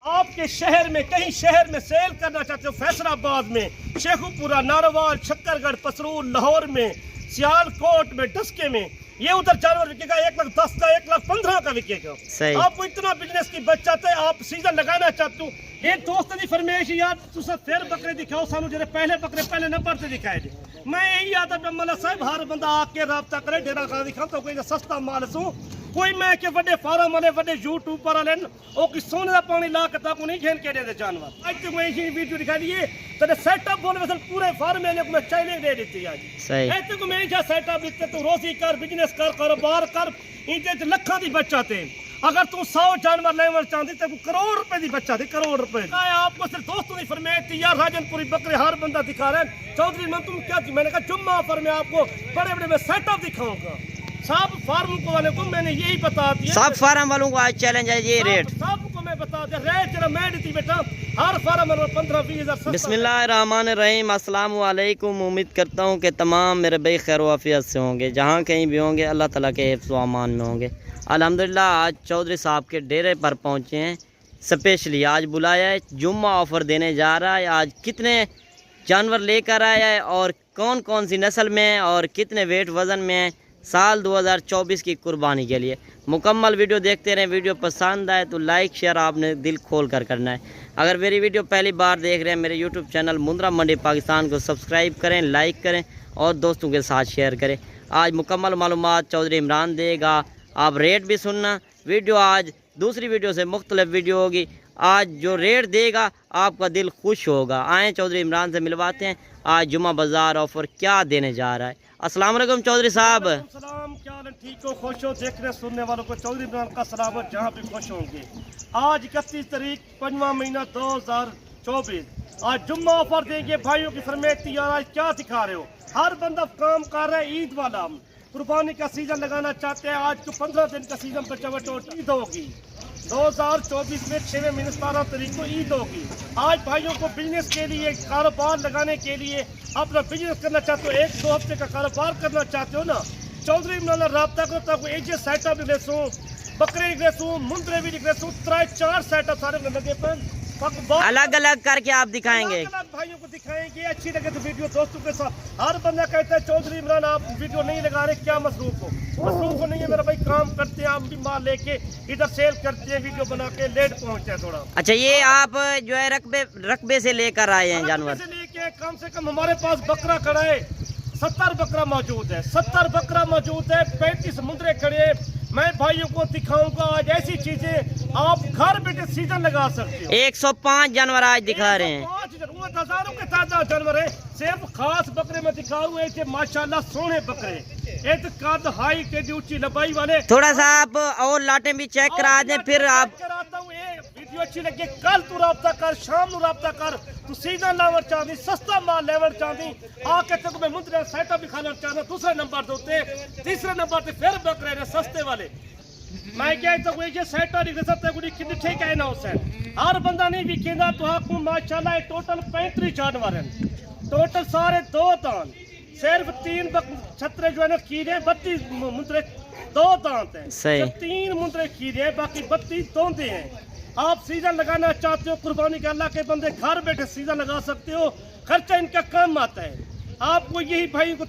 آپ کے شہر میں کہیں شہر میں سیل کرنا چاہتے ہو، فیصل آباد میں، شیخو پورہ، ناروال، شکر گڑھ، پسرور، لاہور میں، سیال کوٹ میں، ڈسکے میں، یہ ادھر جانور بکے گا 1,10,000 کا، 1,15,000 کا بکے گا۔ آپ کو اتنا بزنس کی بچ چاہتے ہیں، آپ سیزن لگانا چاہتے ہو۔ ایک دوست نے فرمائش یار تسا پھر بکرے دکھاؤ سانو جڑے پہلے بکرے پہلے نمبر سے دکھائے دے۔ میں یہی آتا پہ مولا صاحب ہر بندہ آ کے رابطہ کرے، ڈیرا غازی خان تو کوئی سستا مال سوں، کوئی میں کہ وڈے فارم والے وڈے یوٹیوب پر والے او کی سونے دا پانی لا کے تاکو نہیں کھین کے دے جانور۔ اج تو میں یہ ویڈیو دکھا دیے تے سیٹ اپ بول وسل پورے فارم میں کو میں چیلنج دے دیتی آج۔ صحیح اے تو میں جا سیٹ اپ دتے تو روزی کر، بزنس کر، کاروبار کر، ان تے لکھاں دی بچت ہے۔ اگر تو 100 جانور لیون چاہتی تو کروڑ روپے دی بچت ہے، کروڑ روپے۔ آپ کو صرف دوستوں نے فرمایا تھی یار راجن پوری بکرے ہر بندہ دکھا رہا ہے، چودھری من تم کیا تھی؟ میں نے کہا جمعہ آفر میں آپ کو بڑے بڑے میں سیٹ اپ دکھاؤں گا۔ سب فارم کو والے کو میں نے یہی بتا دیا، سب فارم والوں کو آج چیلنج ہے یہ ریٹ سب کو میں بتا دیا، ریٹ جرا میں دیتی بیٹا ہر فارم میں 15-20 ہزار۔ بسم اللہ الرحمن الرحیم، السلام علیکم۔ امید کرتا ہوں کہ تمام میرے بھائی خیر و عافیت سے ہوں گے، جہاں کہیں بھی ہوں گے اللہ تعالیٰ کے حفظ و امان میں ہوں گے۔ الحمدللہ آج چودھری صاحب کے ڈیرے پر پہنچے ہیں، اسپیشلی آج بلایا ہے، جمعہ آفر دینے جا رہا ہے۔ آج کتنے جانور لے کر آیا ہے اور کون کون سی نسل میں ہے اور کتنے ویٹ وزن میں ہے، سال 2024 کی قربانی کے لیے مکمل ویڈیو دیکھتے رہیں۔ ویڈیو پسند آئے تو لائک شیئر آپ نے دل کھول کر کرنا ہے۔ اگر میری ویڈیو پہلی بار دیکھ رہے ہیں میرے یوٹیوب چینل مندرا منڈی پاکستان کو سبسکرائب کریں، لائک کریں اور دوستوں کے ساتھ شیئر کریں۔ آج مکمل معلومات چودھری عمران دے گا، آپ ریٹ بھی سننا۔ ویڈیو آج دوسری ویڈیو سے مختلف ویڈیو ہوگی، آج جو ریٹ دے گا آپ کا دل خوش ہوگا۔ آئیں چودھری عمران سے ملواتے ہیں آج جمعہ بازار آفر کیا دینے جا رہا ہے۔ السلام علیکم چودھری صاحب۔ السلام، کیا حال ہے؟ ٹھیک ہو؟ خوش ہو؟ دیکھنے سننے والوں کو چودھری عمران کا سلام ہو، جہاں بھی خوش ہوں گے۔ آج 31 تاریخ 5واں مہینہ 2024، آج جمعہ آفر دیں گے بھائیوں کی فرمائش تھی یار آج کیا دکھا رہے ہو؟ ہر بندہ کام کر رہا ہے، عید والا قربانی کا سیزن لگانا چاہتے ہیں۔ آج کو 15 دن کا سیزن بچا ہوا، عید ہوگی 2024 میں 6 مہینے 17 تاریخ کو عید ہوگی۔ آج بھائیوں کو بزنس کے لیے، کاروبار لگانے کے لیے، اپنا بزنس کرنا چاہتے ہو، 1-2 ہفتے کا کاروبار کرنا چاہتے ہو نا، چودھری عمران رابطہ کرو تاکہ ایک سیٹ اپ لے سوں، بکرے لے سوں، مندرے بھی لے سوں، 3-4 سیٹ اپ سارے لگے پر الگ الگ کر کے آپ دکھائیں گے، بھائیوں کو دکھائیں گے۔ اچھی لگے تو ویڈیو دوستوں کے ساتھ، ہر بندہ کہتا ہے چودھری عمران آپ ویڈیو نہیں لگا رہے، کیا مصروف ہو؟ مصروف ہو نہیں ہے میرا بھائی، کام کرتے ہیں، آپ بھی مال لے کے ادھر سیل کرتے ہیں، ویڈیو بنا کے لیٹ پہنچتے ہیں تھوڑا۔ اچھا یہ آپ جو ہے رقبے سے لے کر آئے ہیں جانور؟ سے لے کے کم سے کم ہمارے پاس بکرا کھڑا ہے، 70 بکرا موجود ہے، 70 بکرا موجود ہے، 35 مندرے کھڑے ہیں۔ میں بھائیوں کو دکھاؤں گا آج ایسی چیزیں آپ گھر بیٹھے سیزن لگا سکتے ہو۔ 105 جانور آج دکھا رہے ہیں، 5 ہزاروں کے تعداد جانور ہیں، صرف خاص بکرے میں دکھا ہوئے ہیں کہ ماشاءاللہ سونے بکرے، ایک قد ہائی کے اونچی لمبائی والے۔ تھوڑا سا آپ اور لاٹیں بھی چیک کرا دیں پھر آپ۔ کراتا ہوں، یہ ویڈیو اچھی لگے کل تو رابطہ کر، شام نو رابطہ کر، تو سیزن لاور چاہتی، سستا مال لیور چاہتی، آ کے تک میں مندرے سیٹ اپ بھی کھانا چاہتا۔ دوسرے نمبر دوتے، تیسرے نمبر تے پھر بکرے نے سستے والے۔ میں کہتا ہوں یہ سیٹ اپ نہیں سکتے، کوئی کتنے کہنا اس ہے، ہر بندہ نہیں بھی کہنا تو آپ کو ماشاءاللہ ٹوٹل 35 جانور ہیں، ٹوٹل سارے 2 دان، صرف 3 چھترے جو ہے نا کھیرے، 32 مندرے 2 دانت ہیں، صرف 3 مندرے کھیرے ہیں، باقی 32 دوندے ہیں۔ آپ سیزن لگانا چاہتے ہو قربانی کے، اللہ کے بندے گھر بیٹھے سیزن لگا سکتے ہو، خرچہ ان کا کم آتا ہے۔ آپ کو یہی بھائی کو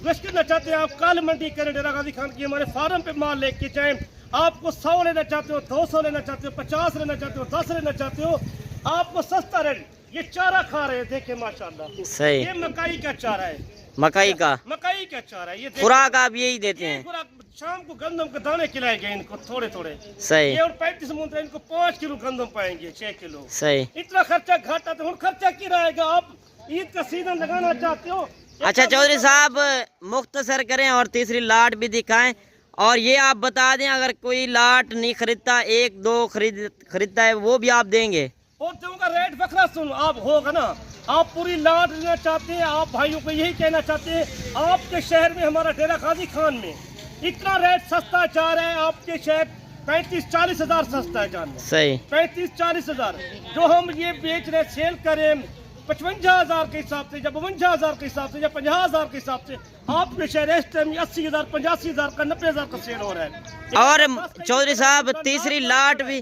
ریسٹ کرنا چاہتے ہیں، آپ کل منڈی کریں ڈیرا غازی خان کی، ہمارے فارم پہ مال لے کے جائیں۔ آپ کو 100 لینا چاہتے ہو، 200 لینا چاہتے ہو، 50 لینا چاہتے ہو، 10 لینا چاہتے ہو، آپ کو سستا ریٹ۔ یہ چارہ کھا رہے ہیں، دیکھیں ماشاءاللہ، صحیح، یہ مکئی کا چارہ ہے، مکئی کا چارہ ہے، یہ خوراک آپ یہی دیتے ہیں؟ شام کو گندم کے دانے کھلائے گئے ان کو تھوڑے تھوڑے، صحیح، یہ اور 35 مندرے ان کو 5 کلو گندم پائیں گے، 6 کلو، صحیح۔ اتنا خرچہ گھاٹا تو خرچہ کی رہے گا؟ آپ عید کا سیزن لگانا چاہتے ہو۔ اچھا چودھری صاحب مختصر کریں اور تیسری لاٹ بھی دکھائیں، اور یہ آپ بتا دیں اگر کوئی لاٹ نہیں خریدتا، 1-2 خریدتا ہے وہ بھی آپ دیں گے؟ اور دوں گا، ریٹ بکرا سن آپ ہوگا نا، آپ پوری لاٹ لینا چاہتے ہیں، آپ بھائیوں کو یہی کہنا چاہتے ہیں آپ کے شہر میں ہمارا ڈیرا غازی خان میں اتنا ریٹ سستا جا رہا ہے، آپ کے شہر 35-40 ہزار سستا ہے جان، صحیح، 35-40 ہزار جو ہم یہ بیچ رہے سیل کریں 55 ہزار کے حساب سے، یا 52 ہزار کے حساب سے، یا 50 ہزار کے حساب سے، آپ کے شہر اس ٹائم 80 ہزار 85 ہزار کا 90 ہزار کا سیل ہو رہا ہے۔ اور چودھری صاحب تیسری لاٹ بھی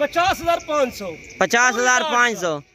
50,500। 50,500।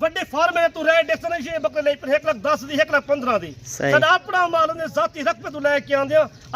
ਵੱਡੇ ਫਾਰਮ ਹੈ ਤੂੰ ਰੇਟ ਇਸ ਨਹੀਂ ਬੱਕਰੇ ਲਈ 1,10,000 ਦੀ 1,15,000 ਦੀ ਸਾਡਾ ਆਪਣਾ ਮਾਲ ਨੇ ਜ਼ਾਤੀ ਰਕਬੇ ਤੋਂ ਲੈ ਕੇ ਆਂਦੇ ਆ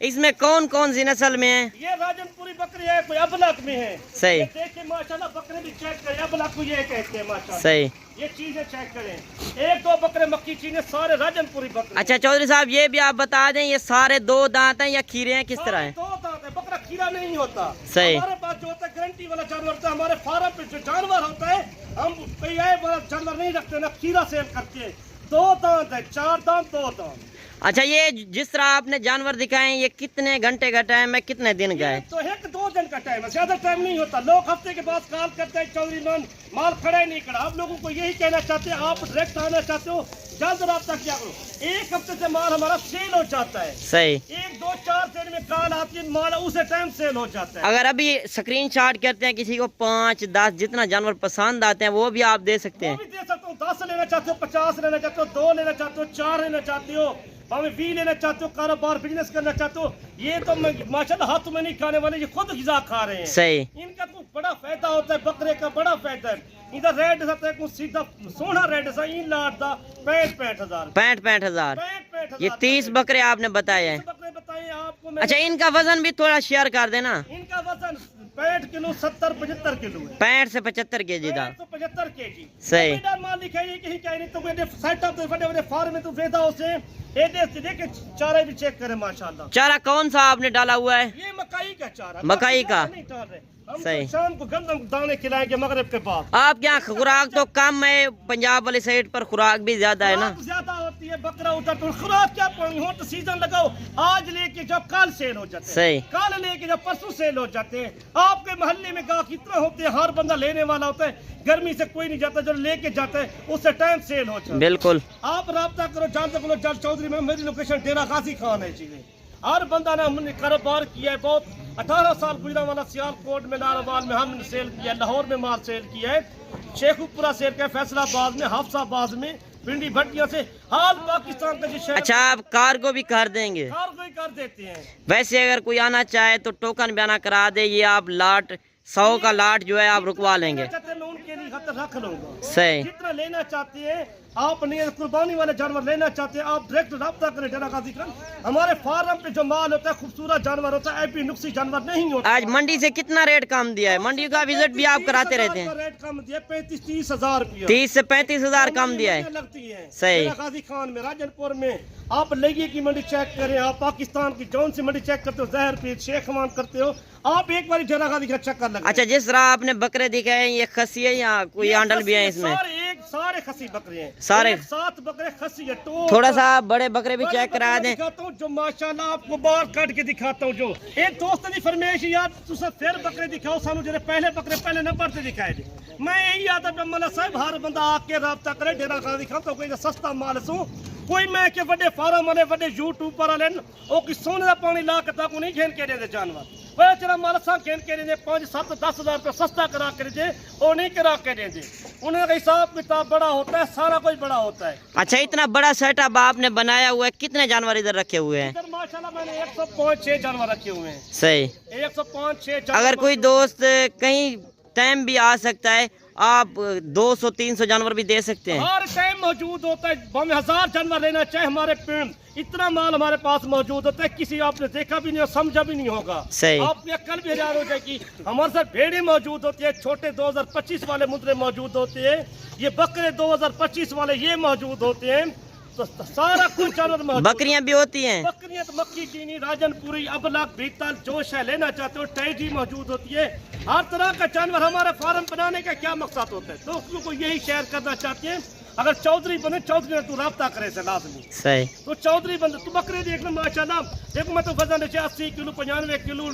اس میں کون کون سی نسل میں ہے؟ یہ راجنپوری بکری ہے, کوئی ابلک میں ہے. صحیح. یہ دیکھیں ماشاءاللہ بکرے بھی چیک کریں, ابلک کو یہ کہتے ہیں ماشاءاللہ. صحیح. یہ چیزیں چیک کریں, ایک دو بکرے مکی چیزیں سارے راجنپوری بکرے. اچھا چودھری صاحب یہ بھی آپ بتا دیں یہ سارے دو دانت ہیں یا کھیرے ہیں, کس طرح ہیں؟ دو دانت ہے, بکرا کھیرا نہیں ہوتا. صحیح. ہمارے پاس جو ہوتا ہے گارنٹی والا جانور ہوتا ہے, ہمارے فارم پہ جو جانور ہوتا ہے ہم کوئی والا جانور نہیں رکھتے نا, کھیرا سیل کرتے ہیں. دو دانت ہے, چار دانت, دو دانت. اچھا یہ جس طرح آپ نے جانور دکھائے یہ کتنے گھنٹے کا ٹائم ہے, کتنے دن کا ہے؟ تو ایک دو دن کا ٹائم ہے, زیادہ ٹائم نہیں ہوتا. لوگ ہفتے کے بعد کال کرتے ہیں چودھری مان مال کھڑا ہی نہیں کھڑا. آپ لوگوں کو یہی کہنا چاہتے ہیں, آپ ڈائریکٹ آنا چاہتے ہو جلد رابطہ کیا کرو. ایک ہفتے سے مال ہمارا سیل ہو جاتا ہے. صحیح. ایک دو چار دن میں کال آتی ہے, مال اسے ٹائم سیل ہو جاتا ہے. اگر ابھی اسکرین شاٹ کرتے ہیں کسی کو 5 10 جتنا جانور پسند آتے ہیں وہ بھی آپ دے سکتے وہ ہیں؟ بھی دے سکتا ہوں. 10 لینا چاہتے ہو, 50 لینا چاہتے ہو, 2 لینا چاہتے ہو, 4 لینا چاہتے ہو, 20 لینا چاہتے ہو, کاروبار بزنس کرنا چاہتے ہو. یہ تو ماشاءاللہ ہاتھوں میں نہیں کھانے والے, یہ خود غذا کھا رہے ہیں. صحیح. ان کا تو بڑا فائدہ ہوتا ہے, بکرے کا بڑا فائدہ ہے. ادھر ریٹ ہے کو سیدھا سونا ریٹ ہے, ان لاٹ دا 65,000. 65,000. یہ 30 بکرے آپ نے بتائے ہیں. بکرے بتائیں آپ کو. اچھا ان کا وزن بھی تھوڑا شیئر کر دینا. ان کا وزن 65 کلو 70 75 کلو ہے. 65 سے 75 کے جی دا. 75 کے جی. صحیح. مال لکھا ہے کہیں کہیں نہیں تو سیٹ اپ بڑے بڑے فارم میں تو فائدہ اسے یہ دیکھ چارہ بھی چیک کریں ماشاءاللہ. چارہ کون سا آپ نے ڈالا ہوا ہے؟ یہ مکئی کا چارہ. مکئی کا. ہم صحیح. شام کو گندم دانے کھلائیں گے مغرب کے بعد. آپ کیا خوراک تو کم ہے, پنجاب والی سائڈ پر خوراک بھی زیادہ ہے نا؟ خوراک زیادہ ہوتی ہے, بکرا ہوتا تو خوراک کیا پڑی ہو تو سیزن لگاؤ, آج لے کے جب کل سیل ہو جاتے ہیں. صحیح. کل لے کے جب پرسوں سیل ہو جاتے ہیں. آپ کے محلے میں گاہک اتنا ہوتے ہیں, ہر بندہ لینے والا ہوتا ہے, گرمی سے کوئی نہیں جاتا, جو لے کے جاتا ہے اس سے ٹائم سیل ہو جاتا ہے. بالکل. آپ رابطہ کرو جان تک جل چودھری میں, میری لوکیشن ڈیرا غازی خان ہے. چیزیں ہر بندہ نے ہم نے کاروبار کیا ہے, بہت 18 سال گزرا والا سیال کوٹ میں, ناروال میں ہم نے سیل کیا ہے, لاہور میں مال سیل کیا ہے, شیخو پورا سیل کیا ہے, فیصل آباد میں, حفص آباد میں, پنڈی بھٹیاں سے, حال پاکستان کا جو شہر. اچھا آپ کارگو بھی کر دیں گے؟ کارگو ہی کر دیتے ہیں. ویسے اگر کوئی آنا چاہے تو ٹوکن بھی آنا کرا دے, یہ آپ لاٹ 100 کا لاٹ جو ہے آپ رکوا لیں گے؟ میں ان کے لیے خطر رکھ لوں گا. صحیح. جتنا لینا چاہتے ہیں آپ نے, قربانی والے جانور لینا چاہتے ہیں آپ ڈائریکٹ رابطہ کریں ڈیرا غازی خان. ہمارے فارم پہ جو مال ہوتا ہے خوبصورت جانور ہوتا ہے, ایپی نقصی جانور نہیں ہوتا. آج منڈی سے کتنا ریٹ کم دیا ہے؟ منڈی کا وزٹ بھی آپ کراتے رہتے ہیں. ریٹ کم دیا 35-30 ہزار روپیہ. 30 سے 35 ہزار کم دیا ہے. لگتی ہے صحیح. ڈیرا غازی خان میں, راجنپور میں. آپ لگی کی منڈی چیک کریں, آپ پاکستان کی جون سی منڈی چیک کرتے ہو, زہر پیر, شیخ حمان کرتے ہو, آپ ایک بار ڈیرا غازی کا چکر لگائیں. اچھا جس طرح آپ نے بکرے دکھائے یہ خسی ہے یا کوئی آنڈل بھی ہے اس میں؟ سارے خسی بکرے ہیں, سارے 7 بکرے خسی ہے. تھوڑا سا بڑے بکرے بھی چیک کرا دیں. دکھاتا ہوں جو ماشاءاللہ آپ کو بال کاٹ کے دکھاتا ہوں. جو ایک دوست نے فرمائش یار تسا پھر بکرے دکھاؤ سانو, جو پہلے بکرے پہلے نمبر سے دکھائے دے. میں یہی آتا پہ مولا صاحب ہر بندہ آ کے رابطہ کرے ڈیرا غازی خان تو کوئی سستا مال سو. کوئی میں کہ بڑے فارم والے بڑے یوٹیوب والے وہ کہ سونے کا پانی لا کے تک نہیں کھین کے دے جانور. وہ چلا مال سا کھین کے دے 5-7-10 ہزار روپے سستا کرا کے دے, وہ نہیں کرا کے دے. انہیں کا حساب کتاب بڑا ہوتا ہے, سارا کچھ بڑا ہوتا ہے. اچھا اتنا بڑا سیٹ اپ آپ نے بنایا ہوا ہے, کتنے جانور ادھر رکھے ہوئے ہیں؟ ادھر ماشاءاللہ میں نے 105-6 جانور رکھے ہوئے ہیں. صحیح. 105-6 جانور. اگر کوئی دوست کہیں ٹائم بھی آ سکتا ہے, آپ 200-300 جانور بھی دے سکتے ہیں. ہر ٹائم موجود ہوتا ہے. ہمیں 1000 جانور لینا چاہے ہمارے پینڈ, اتنا مال ہمارے پاس موجود ہوتا ہے. کسی آپ نے دیکھا بھی نہیں اور سمجھا بھی نہیں ہوگا. صحیح. آپ کی عقل بھی ہزار ہو جائے گی. ہمارے ساتھ بھیڑیں موجود ہوتی ہے, چھوٹے 2025 والے مدرے موجود ہوتے ہیں, یہ بکرے 2025 والے یہ موجود ہوتے ہیں. تو سارا کچھ جانور موجود. بکریاں بھی ہوتی ہیں؟ بکریاں تو مکی چینی, راجنپوری, ابلک, بیتل, جوش ہے لینا چاہتے ہو, ٹیڈی موجود ہوتی ہے. ہر طرح کا جانور. ہمارا فارم بنانے کا کیا مقصد ہوتا ہے, دوستوں کو یہی شیئر کرنا چاہتے ہیں. اگر چودھری بنے, چودھری نے تو رابطہ کرے سے لازمی. صحیح. تو چودھری بندے تو بکرے دیکھ لو ماشاءاللہ, دیکھو میں تو وزن 80 کلو, 95 کلو,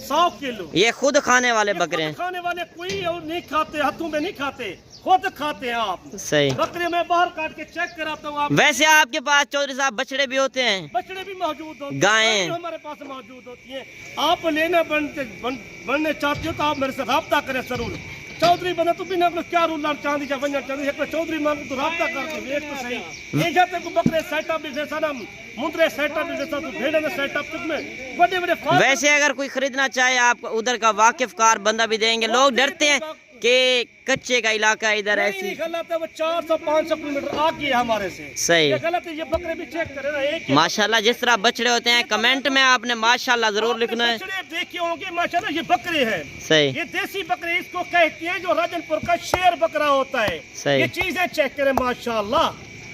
100 کلو. یہ خود کھانے والے بکرے ہیں؟ کھانے والے کوئی اور نہیں کھاتے, ہاتھوں میں نہیں کھاتے, خود کھاتے ہیں آپ. صحیح. بکرے میں باہر کاٹ کے چیک کراتا ہوں. آپ ویسے آپ کے پاس چودھری صاحب بچڑے بھی ہوتے ہیں؟ بچڑے بھی موجود ہوتے ہیں, گائیں ہمارے پاس موجود ہوتی ہیں. آپ لینا بننے چاہتے ہو تو آپ میرے سے رابطہ کریں ضرور. چودھری بندہ تو بنا کیا رولر چاندی کا بننا چاہتے ہیں, چودھری مانگ تو رابطہ کر کے دیکھ تو صحیح. یہ جاتے کو بکرے سیٹ اپ بھی جیسا نا, مندرے سیٹ اپ بھی جیسا, تو بھیڑے میں سیٹ اپ میں بڑے بڑے. ویسے اگر کوئی خریدنا چاہے آپ ادھر کا واقف کار بندہ بھی دیں گے؟ لوگ ڈرتے ہیں کہ کچے کا علاقہ ہے ادھر ایسی؟ نہیں غلط ہے، وہ 400-500 کلومیٹر آگے ہے ہمارے سے، صحیح، یہ غلط ہے، یہ بکرے بھی چیک کرے نا، ایک ماشاءاللہ جس طرح بچڑے ہوتے ہیں کمنٹ میں آپ نے ماشاءاللہ ضرور لکھنا ہے. بچڑے دیکھے ہوں گے ماشاءاللہ، یہ بکرے ہیں، صحیح یہ دیسی بکرے اس کو کہتے ہیں جو راجن پور کا شیر بکرا ہوتا ہے. صحیح. یہ چیزیں چیک کریں ماشاءاللہ،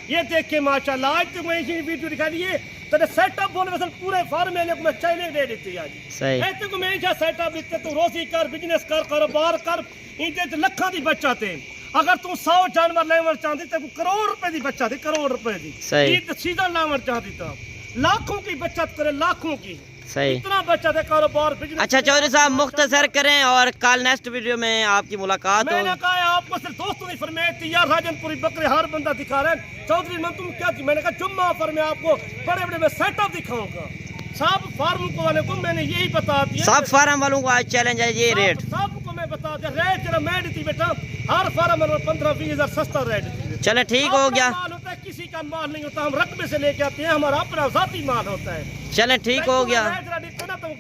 یہ دیکھیں ماشاءاللہ. آج تو میں یہ ویڈیو دکھا دیے تو سیٹ اپ بولے مثلا پورے فارم میں کو میں چیلنج دے دیتی آج. صحیح ایسے کو میں جہاں سیٹ اپ دیتے تو روزی کر، بزنس کر، کاروبار کر، ان لکھاں دی بچہ تے اگر تو 100 جانور لیون چاہتی تو کروڑ روپے دی بچہ تھی، کروڑ روپے دی. صحیح. عید سیدھا لیون چاہتی تو لاکھوں کی بچت کرے، لاکھوں کی، صحیح. اتنا بچہ تھے کاروبار بزنس. اچھا چودھری صاحب مختصر کریں اور کل نیکسٹ ویڈیو میں آپ کی ملاقات میں نے ہوگی. کہا ہے آپ کو صرف دوستوں نے فرمایا تھی یار راجن پوری بکرے ہر بندہ دکھا رہے ہیں، چودھری من تم کیا تھی؟ میں نے کہا جمعہ پر میں آپ کو بڑے بڑے میں سیٹ اپ دکھاؤں گا. سب فارم کو والے کو میں نے یہی بتا دیا، سب فارم والوں کو آج چیلنج ہے یہ ریٹ. سب کو میں بتا دیا ریٹ جرا میں دیتی بیٹا، ہر فارم میں 15-20 ہزار سستا ریٹ دیتی. چلے ٹھیک ہو گیا. مال ہوتا ہے، کسی کا مال نہیں ہوتا، ہم رقبے سے لے کے آتے ہیں، ہمارا اپنا ذاتی مال ہوتا ہے. چلے ٹھیک ہو گیا.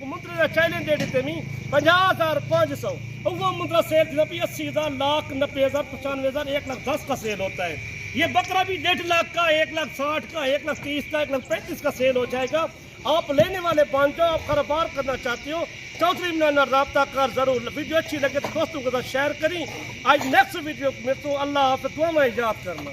منتری چیلنج دے دیتے می 50,500 وہ منترا سیل تھی 80,000 لاکھ 90,000 95,000 1,10,000 کا سیل ہوتا ہے. یہ بکرا بھی 1.5 لاکھ کا، 1,60,000 کا، 1,30,000 کا، 1,35,000 کا سیل ہو جائے گا. آپ لینے والے بن جاؤ، آپ کاروبار کرنا چاہتے ہو چودھری عمران رابطہ کر ضرور. ویڈیو اچھی لگے تو دوستوں کے ساتھ شیئر کریں. آج نیکسٹ ویڈیو میں تو اللہ حافظ، دعا میں ایجاد کرنا.